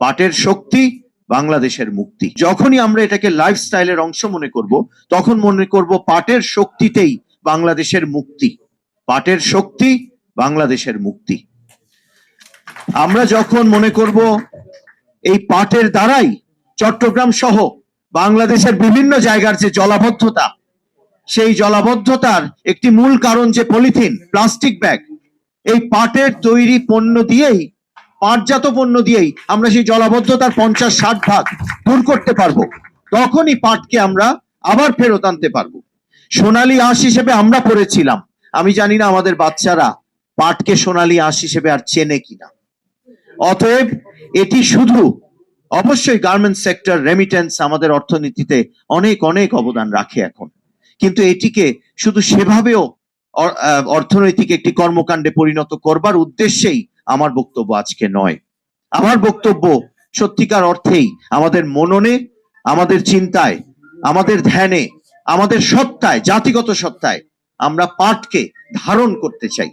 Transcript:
পাটের শক্তি বাংলাদেশের মুক্তি। যখনই আমরা এটাকে লাইফস্টাইলের অংশ মনে করব, তখন মনে করব পাটের শক্তিতেই বাংলাদেশের মুক্তি। পাটের শক্তি বাংলাদেশের মুক্তি। আমরা যখন মনে করব এই পাটের দ্বারাই চট্টগ্রাম সহ বাংলাদেশের বিভিন্ন জায়গার যে জলাবদ্ধতা, সেই জলাবদ্ধতার একটি মূল কারণ যে পলিথিন, প্লাস্টিক ব্যাগ, এই পাটের তৈরি পণ্য দিয়েই, পাটজাত পণ্য দিয়েই আমরা সেই জলাবদ্ধতার 50-60 ভাগ দূর করতে পারবো। তখনই পাটকে আমরা আবার ফেরত আনতে পারবো। সোনালী আঁশ হিসেবে আমরা পড়েছিলাম, আমি জানি না আমাদের বাচ্চারা পাটকে সোনালী আঁশ হিসেবে আর চেনে কিনা। অতএব এটি শুধু, অবশ্যই গার্মেন্টস সেক্টর, রেমিটেন্স আমাদের অর্থনীতিতে অনেক অনেক অবদান রাখে এখন, কিন্তু এটিকে শুধু সেভাবেও অর্থনৈতিক একটি কর্মকাণ্ডে পরিণত করবার উদ্দেশ্যেই আমার বক্তব্য আজকে নয়। আমার বক্তব্য সত্যিকার অর্থেই আমাদের মননে, আমাদের চিন্তায়, আমাদের ধ্যানে, আমাদের সত্তায়, জাতিগত সত্তায় আমরা পাটকে ধারণ করতে চাই।